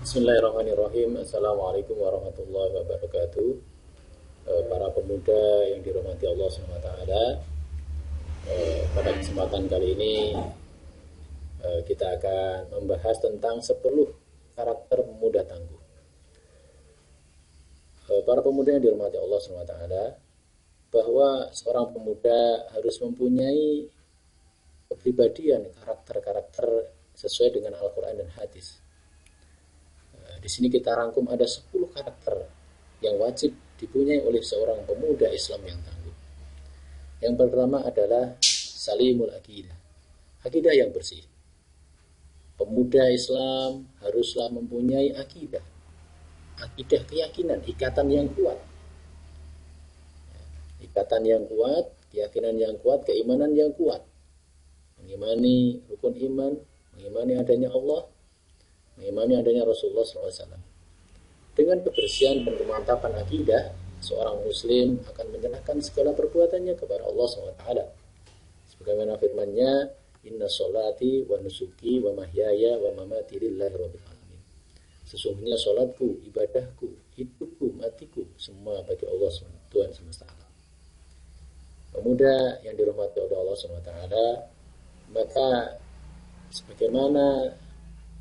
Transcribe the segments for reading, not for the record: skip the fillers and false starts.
Bismillahirrahmanirrahim. Assalamualaikum warahmatullahi wabarakatuh. Para pemuda yang dirahmati Allah SWT, pada kesempatan kali ini kita akan membahas tentang 10 karakter pemuda tangguh. Para pemuda yang dirahmati Allah SWT, bahwa seorang pemuda harus mempunyai kepribadian, karakter-karakter sesuai dengan Al-Quran dan hadis. Di sini kita rangkum ada 10 karakter yang wajib dipunyai oleh seorang pemuda Islam yang tangguh. Yang pertama adalah salimul akidah, akidah yang bersih. Pemuda Islam haruslah mempunyai akidah, akidah keyakinan, ikatan yang kuat. Ikatan yang kuat, keyakinan yang kuat, keimanan yang kuat. Mengimani rukun iman, mengimani adanya Allah, mengimani adanya Rasulullah SAW. Dengan kebersihan dan kemantapan akidah, seorang muslim akan menyerahkan segala perbuatannya kepada Allah SWT. Sebagaimana firman-Nya, inna sholati wa nusuki wa mahyaya wa mamati lillahi rabbil alamin. Sesungguhnya sholatku, ibadahku, hidupku, matiku, semua bagi Allah Tuhan semesta alam. Pemuda yang dirahmati oleh Allah SWT, maka sebagaimana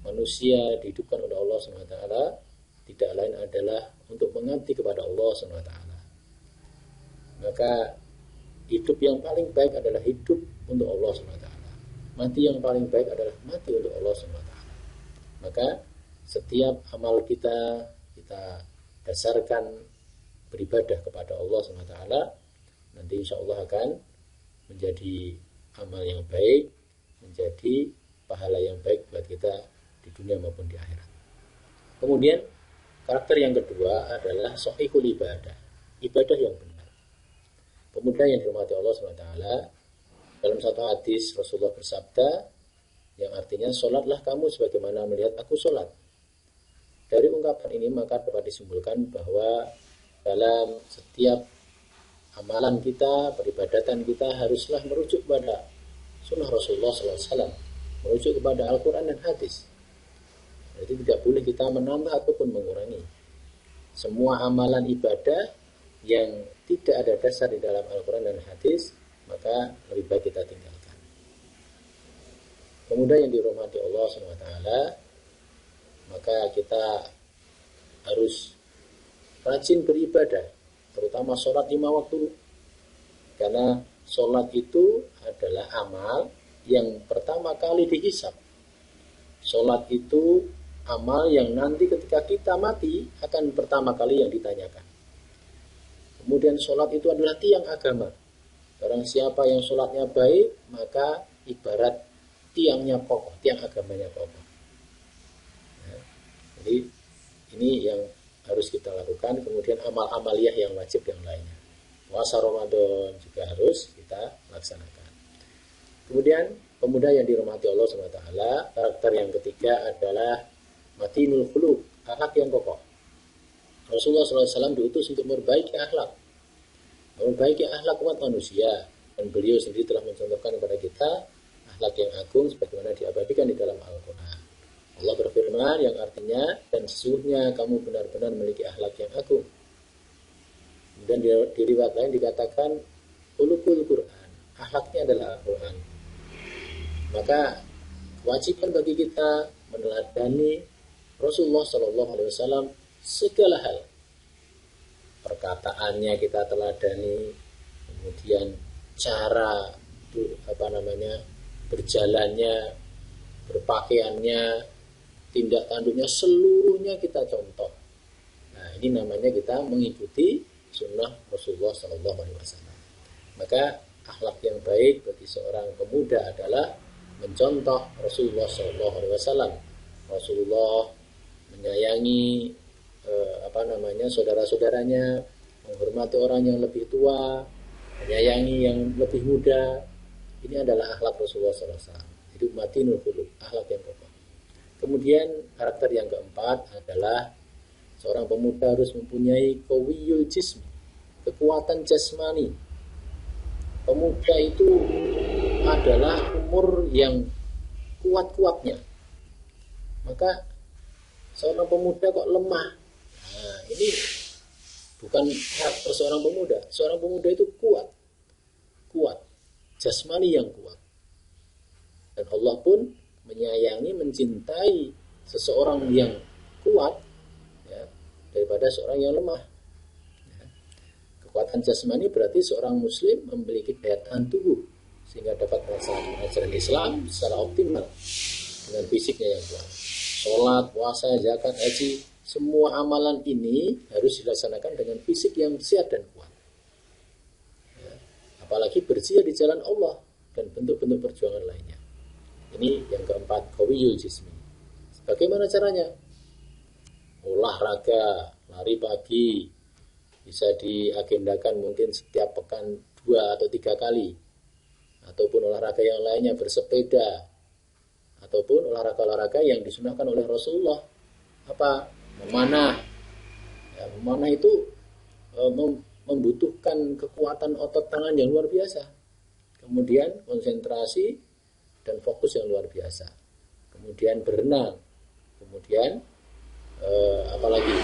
manusia dihidupkan oleh Allah SWT, tidak lain adalah untuk mengabdi kepada Allah SWT. Maka hidup yang paling baik adalah hidup untuk Allah SWT. Mati yang paling baik adalah mati untuk Allah SWT. Maka setiap amal kita dasarkan beribadah kepada Allah SWT. Nanti insya Allah akan menjadi amal yang baik, menjadi pahala yang baik buat kita di dunia maupun di akhirat. Kemudian karakter yang kedua adalah sahihul ibadah, ibadah yang benar. Pemuda yang dirahmati Allah SWT, dalam satu hadis Rasulullah bersabda yang artinya, sholatlah kamu sebagaimana melihat aku sholat. Dari ungkapan ini maka dapat disimpulkan bahwa dalam setiap amalan kita, peribadatan kita haruslah merujuk kepada sunnah Rasulullah SAW, merujuk kepada Al-Quran dan hadis. Jadi tidak boleh kita menambah ataupun mengurangi. Semua amalan ibadah yang tidak ada dasar di dalam Al-Quran dan hadis, maka lebih baik kita tinggalkan. Pemuda yang dirahmati Allah SWT, maka kita harus rajin beribadah, terutama sholat 5 waktu. Karena sholat itu adalah amal yang pertama kali dihisab. Sholat itu amal yang nanti ketika kita mati akan pertama kali yang ditanyakan. Kemudian sholat itu adalah tiang agama. Barang siapa yang sholatnya baik, maka ibarat tiangnya kokoh, tiang agamanya kokoh. Nah, jadi ini yang harus kita lakukan. Kemudian amal-amaliyah yang wajib yang lainnya. Puasa Ramadan juga harus kita laksanakan. Kemudian pemuda yang dirahmati Allah SWT, karakter yang ketiga adalah matinul khuluq, akhlak yang kokoh. Rasulullah SAW diutus untuk memperbaiki akhlak umat manusia, dan beliau sendiri telah mencontohkan kepada kita akhlak yang agung sebagaimana diabadikan di dalam Al-Quran. Allah berfirman yang artinya, dan sesungguhnya kamu benar-benar memiliki akhlak yang agung. Dan di riwayat lain dikatakan khuluqul Quran, akhlaknya adalah Al-Quran. Maka kewajiban bagi kita meneladani Rasulullah SAW segala hal. Perkataannya kita teladani, kemudian cara berjalannya, berpakaiannya, tindak tanduknya, seluruhnya kita contoh. Nah, ini namanya kita mengikuti sunnah Rasulullah SAW. Maka akhlak yang baik bagi seorang pemuda adalah mencontoh Rasulullah SAW. Rasulullah menyayangi saudara-saudaranya, menghormati orang yang lebih tua, menyayangi yang lebih muda. Ini adalah akhlak Rasulullah SAW. Itu matinul khuluq, akhlak yang kokoh. Kemudian karakter yang keempat adalah seorang pemuda harus mempunyai qawiyul jismi, kekuatan jasmani. Pemuda itu adalah umur yang kuat-kuatnya. Maka Seorang pemuda kok lemah. Nah, ini bukan karakter seorang pemuda. Seorang pemuda itu kuat. Kuat. Jasmani yang kuat. Dan Allah pun menyayangi, mencintai seseorang yang kuat ya, daripada seorang yang lemah. Ya. Kekuatan jasmani berarti seorang muslim memiliki daya tahan tubuh sehingga dapat melaksanakan ajaran Islam secara optimal dengan fisiknya yang kuat. Sholat, puasa, zakat, haji, semua amalan ini harus dilaksanakan dengan fisik yang sehat dan kuat. Ya. Apalagi berjihad di jalan Allah dan bentuk-bentuk perjuangan lainnya. Ini yang keempat, qawiyul jismi. Bagaimana caranya? Olahraga, lari pagi, bisa diagendakan mungkin setiap pekan 2 atau 3 kali. Ataupun olahraga yang lainnya, bersepeda, ataupun olahraga-olahraga yang disunahkan oleh Rasulullah. Apa? Memanah. Ya, memanah itu membutuhkan kekuatan otot tangan yang luar biasa. Kemudian konsentrasi dan fokus yang luar biasa. Kemudian berenang. Kemudian apalagi?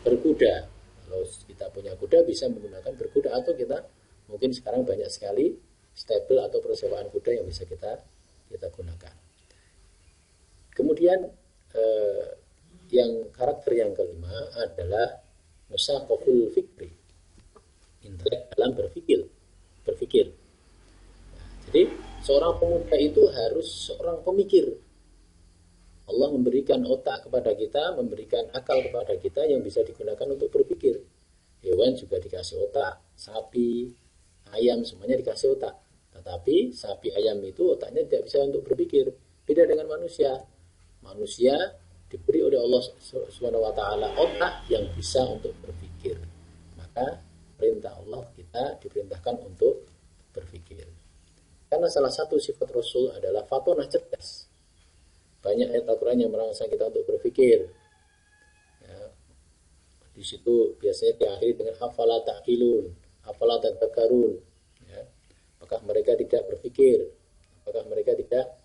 Berkuda. Kalau kita punya kuda bisa menggunakan berkuda, atau kita mungkin sekarang banyak sekali stable atau persewaan kuda yang bisa kita gunakan. Kemudian yang karakter yang kelima adalah musaqaful fikri, intelek dalam berpikir. Nah, jadi seorang pemuda itu harus seorang pemikir. Allah memberikan otak kepada kita, memberikan akal kepada kita yang bisa digunakan untuk berpikir. Hewan juga dikasih otak, sapi, ayam semuanya dikasih otak. Tetapi sapi, ayam itu otaknya tidak bisa untuk berpikir. Beda dengan manusia. Manusia diberi oleh Allah Subhanahu wa taala otak yang bisa untuk berpikir. Maka perintah Allah, kita diperintahkan untuk berpikir. Karena salah satu sifat Rasul adalah fatonah, cerdas. Banyak ayat Al-Quran yang merangsang kita untuk berpikir. Ya. Di situ biasanya diakhiri dengan afala ta'qilun, afala tadhakkarun. Ya. Apakah mereka tidak berpikir? Apakah mereka tidak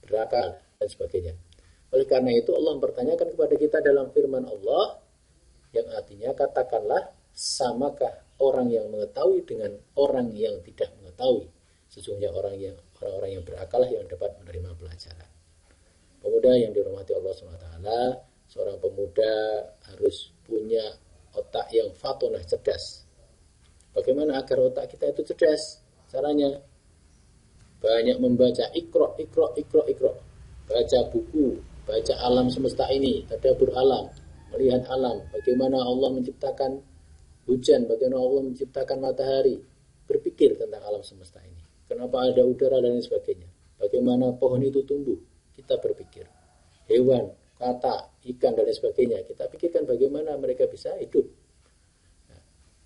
berakal? Dan sebagainya. Oleh karena itu Allah mempertanyakan kepada kita dalam firman Allah yang artinya, katakanlah, samakah orang yang mengetahui dengan orang yang tidak mengetahui? Sesungguhnya orang-orang yang berakal yang dapat menerima pelajaran. Pemuda yang dirahmati Allah SWT, seorang pemuda harus punya otak yang fatonah, cerdas. Bagaimana agar otak kita itu cerdas? Caranya banyak membaca, ikro. Baca buku, baca alam semesta ini, tadabbur alam, melihat alam, bagaimana Allah menciptakan hujan, bagaimana Allah menciptakan matahari, berpikir tentang alam semesta ini. Kenapa ada udara dan lain sebagainya. Bagaimana pohon itu tumbuh, kita berpikir. Hewan, kata, ikan dan lain sebagainya, kita pikirkan bagaimana mereka bisa hidup. Nah,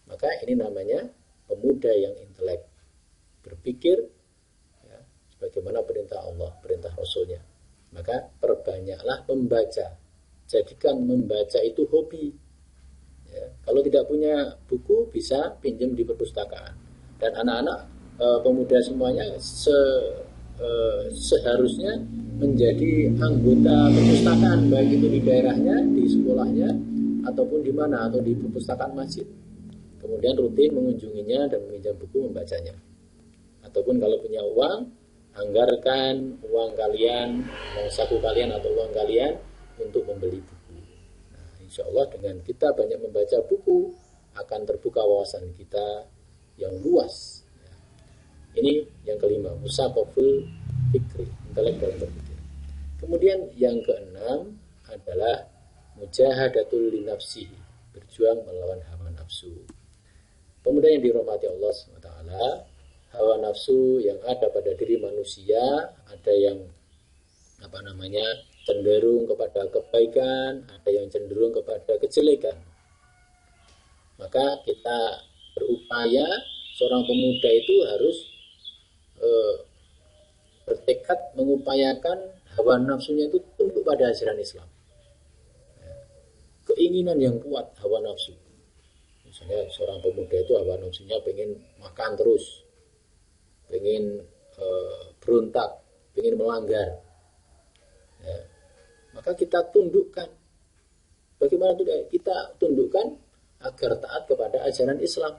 maka ini namanya pemuda yang intelek, berpikir ya, sebagaimana perintah Allah, perintah Rasulnya. Maka perbanyaklah membaca. Jadikan membaca itu hobi. Ya, kalau tidak punya buku bisa pinjam di perpustakaan. Dan anak-anak pemuda semuanya seharusnya menjadi anggota perpustakaan, baik itu di daerahnya, di sekolahnya, ataupun di mana, atau di perpustakaan masjid. Kemudian rutin mengunjunginya dan meminjam buku, membacanya. Ataupun kalau punya uang, anggarkan uang kalian, uang saku kalian atau uang kalian untuk membeli buku. Nah, insya Allah dengan kita banyak membaca buku akan terbuka wawasan kita yang luas. Ini yang kelima, musaqaful fikri, intelek dalam berpikir. Kemudian yang keenam adalah mujahadatul linafsihi, berjuang melawan hawa nafsu. Pemuda yang dirahmati Allah SWT, hawa nafsu yang ada pada diri manusia, ada yang cenderung kepada kebaikan, ada yang cenderung kepada kejelekan. Maka kita berupaya, seorang pemuda itu harus bertekad mengupayakan hawa nafsunya itu tunduk pada ajaran Islam. Keinginan yang kuat hawa nafsu. Misalnya seorang pemuda itu hawa nafsunya pengen makan terus, pengen berontak, pengen melanggar. Ya. Maka maka kita tundukkan. Bagaimana itu? Kita tundukkan agar taat kepada ajaran Islam.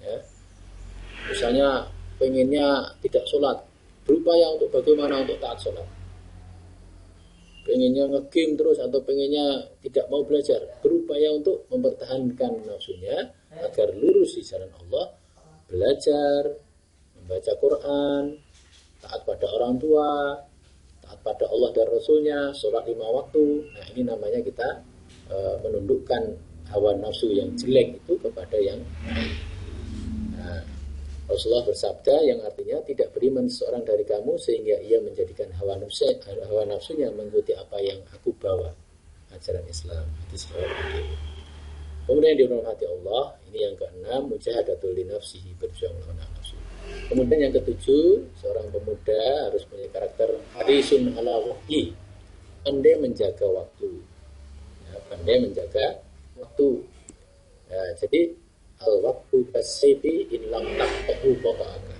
Ya. Misalnya pengennya tidak sholat, berupaya untuk bagaimana untuk taat sholat. Pengennya nge-game terus atau pengennya tidak mau belajar, berupaya untuk mempertahankan nafsunya agar lurus di jalan Allah, belajar, membaca Quran, taat pada orang tua, taat pada Allah dan Rasulnya, sholat 5 waktu. Nah, ini namanya kita menundukkan hawa nafsu yang jelek itu kepada yang baik. Nah, Rasulullah bersabda yang artinya tidak beriman seorang dari kamu sehingga ia menjadikan hawa nafsunya mengikuti apa yang aku bawa, ajaran Islam. Kemudian dirahmati Allah, ini yang keenam, mujahadatul li nafsihi, berjuang melawan nafsu. Kemudian yang ketujuh, seorang pemuda harus punya karakter harisun ala wahyi, pandai menjaga waktu. Ya, pandai menjaga waktu. Ya, jadi al-waktu kasayfi in lam taqtahu qata'aka.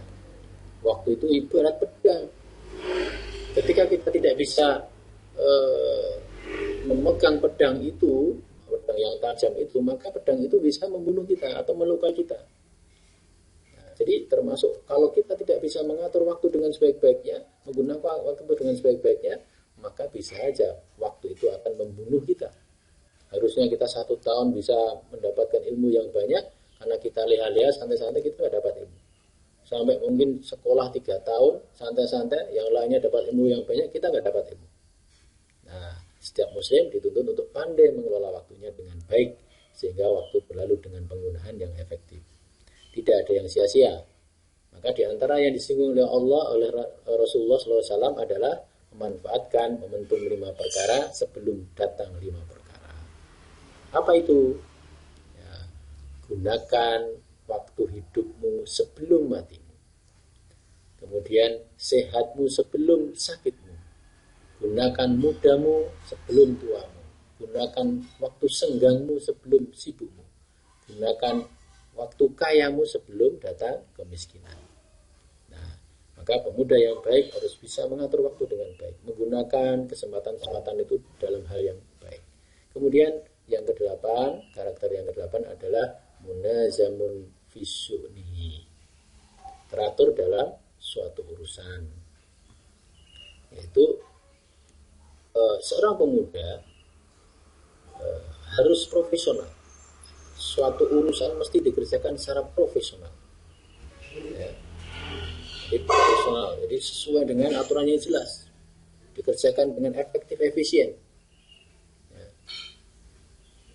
Waktu itu ibarat pedang. Ketika kita tidak bisa memegang pedang itu, pedang yang tajam itu, maka pedang itu bisa membunuh kita atau melukai kita. Nah, jadi termasuk kalau kita tidak bisa mengatur waktu dengan sebaik-baiknya, menggunakan waktu dengan sebaik-baiknya, maka bisa saja waktu itu akan membunuh kita. Harusnya kita 1 tahun bisa mendapatkan ilmu yang banyak, karena kita leha-leha, santai-santai kita tidak dapat ilmu. Sampai mungkin sekolah 3 tahun, santai-santai, yang lainnya dapat ilmu yang banyak, kita nggak dapat ilmu. Nah, setiap muslim dituntut untuk pandai mengelola waktunya dengan baik, sehingga waktu berlalu dengan penggunaan yang efektif. Tidak ada yang sia-sia. Maka di antara yang disinggung oleh Allah, oleh Rasulullah SAW adalah memanfaatkan momentum 5 perkara sebelum datang 5 perkara. Apa itu? Gunakan waktu hidupmu sebelum matimu. Kemudian sehatmu sebelum sakitmu. Gunakan mudamu sebelum tuamu. Gunakan waktu senggangmu sebelum sibukmu. Gunakan waktu kayamu sebelum datang kemiskinan. Nah, maka pemuda yang baik harus bisa mengatur waktu dengan baik, menggunakan kesempatan-kesempatan itu dalam hal yang baik. Kemudian yang kedelapan, karakter yang kedelapan adalah munazamun fisyunihi, teratur dalam suatu urusan. Yaitu seorang pemuda harus profesional. Suatu urusan mesti dikerjakan secara profesional. Ya. Jadi profesional, jadi sesuai dengan aturannya jelas, dikerjakan dengan efektif, efisien. Ya.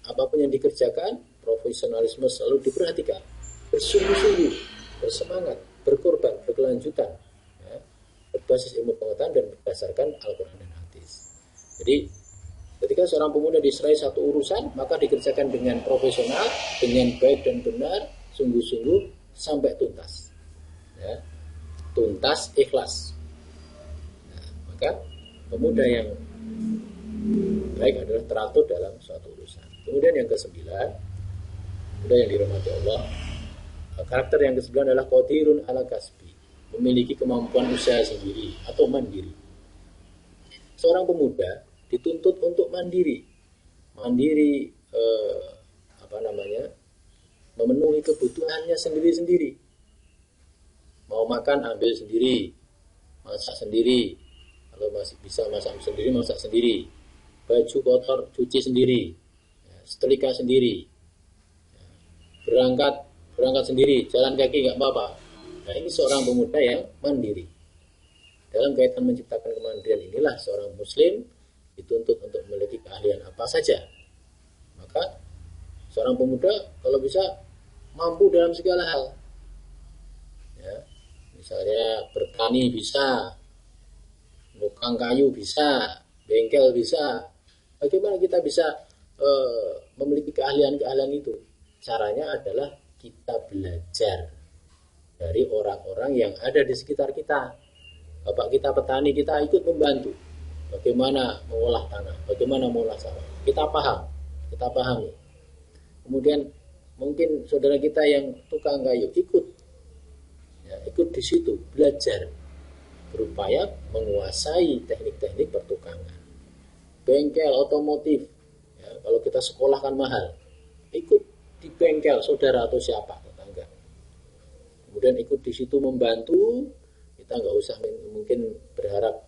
Apapun yang dikerjakan, profesionalisme selalu diperhatikan, bersungguh-sungguh, bersemangat, berkorban, berkelanjutan, ya, berbasis ilmu pengetahuan dan berdasarkan Al-Quran dan Hadis. Jadi ketika seorang pemuda diserai satu urusan, maka dikerjakan dengan profesional, dengan baik dan benar, sungguh-sungguh sampai tuntas, ya, tuntas, ikhlas. Nah, maka pemuda yang baik adalah teratur dalam suatu urusan. Kemudian yang ke-9, udah yang dirahmati Allah, karakter yang ke-9 adalah qadirun ala kasbi, memiliki kemampuan usaha sendiri atau mandiri. Seorang pemuda dituntut untuk mandiri, memenuhi kebutuhannya sendiri-sendiri. Mau makan ambil sendiri, masak sendiri, kalau masih bisa masak sendiri, baju kotor cuci sendiri, setrika sendiri, berangkat sendiri, jalan kaki nggak apa-apa. Nah, ini seorang pemuda yang mandiri. Dalam kaitan menciptakan kemandirian inilah seorang muslim dituntut untuk memiliki keahlian apa saja. Maka seorang pemuda kalau bisa mampu dalam segala hal. Ya, misalnya bertani bisa, nukang kayu bisa, bengkel bisa. Bagaimana kita bisa memiliki keahlian-keahlian itu? Caranya adalah kita belajar dari orang-orang yang ada di sekitar kita. Bapak kita petani, kita ikut membantu. Bagaimana mengolah tanah, bagaimana mengolah sawah. Kita pahami. Kemudian mungkin saudara kita yang tukang kayu ikut di situ, belajar, berupaya menguasai teknik-teknik pertukangan. bengkel otomotif. Ya, kalau kita sekolah kan mahal, ikut di bengkel saudara atau siapa tetangga. Kemudian ikut di situ membantu, kita nggak usah mungkin berharap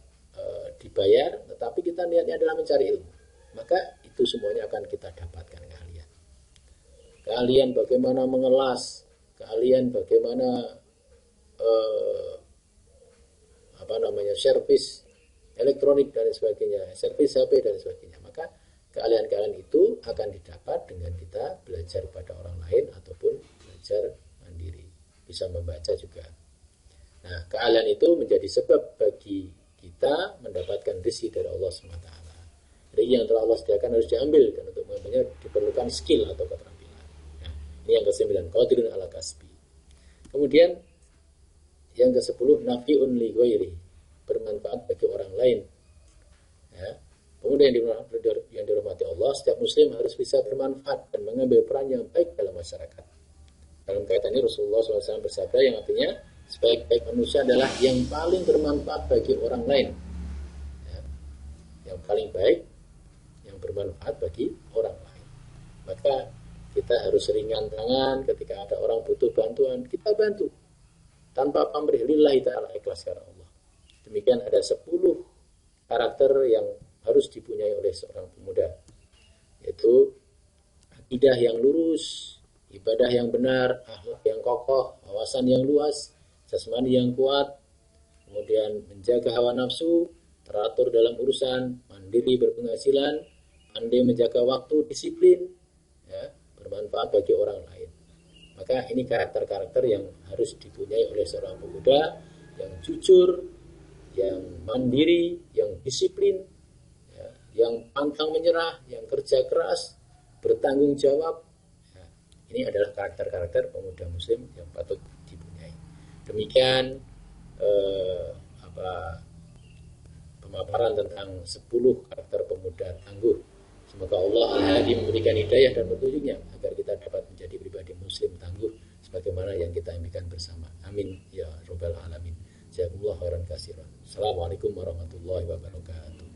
dibayar, tetapi kita niatnya adalah mencari ilmu. Maka itu semuanya akan kita dapatkan keahlian. Keahlian bagaimana mengelas, keahlian bagaimana servis elektronik dan sebagainya, servis HP dan sebagainya. Maka keahlian-keahlian itu akan didapat dengan kita belajar pada orang lain ataupun belajar mandiri. Bisa membaca juga. Nah, keahlian itu menjadi sebab bagi kita mendapatkan rezeki dari Allah SWT. Rezeki yang telah Allah sediakan harus diambil, dan untuk mengambilnya diperlukan skill atau keterampilan. Nah, ini yang ke-9, qadirun ala kasbi. Kemudian yang ke-10, nafi'un li ghairi, bermanfaat bagi orang lain. Ya. Kemudian yang dirahmati Allah, setiap muslim harus bisa bermanfaat dan mengambil peran yang baik dalam masyarakat. Dalam kaitan ini Rasulullah SAW bersabda yang artinya sebaik-baik manusia adalah yang paling bermanfaat bagi orang lain. Ya. Yang paling baik, yang bermanfaat bagi orang lain. Maka kita harus ringan tangan ketika ada orang butuh bantuan, kita bantu. Tanpa pamrih, lillahi ta'ala, ikhlas karena Allah. Demikian ada 10 karakter yang harus dipunyai oleh seorang pemuda, yaitu akidah yang lurus, ibadah yang benar, akhlak yang kokoh, wawasan yang luas, jasmani yang kuat, kemudian menjaga hawa nafsu, teratur dalam urusan, mandiri berpenghasilan, pandai menjaga waktu, disiplin, ya, bermanfaat bagi orang lain. Maka ini karakter-karakter yang harus dipunyai oleh seorang pemuda yang jujur, yang mandiri, yang disiplin, ya, yang pantang menyerah, yang kerja keras, bertanggung jawab. Ya, ini adalah karakter-karakter pemuda muslim yang patut dipunyai. Demikian pemaparan tentang 10 karakter pemuda tangguh. Semoga Allah Al-Hadi memberikan hidayah dan petunjuknya agar kita dapat menjadi pribadi muslim tangguh sebagaimana yang kita impikan bersama. Amin ya rabbal alamin. Jazakumullah khairan katsiran. Assalamualaikum warahmatullahi wabarakatuh.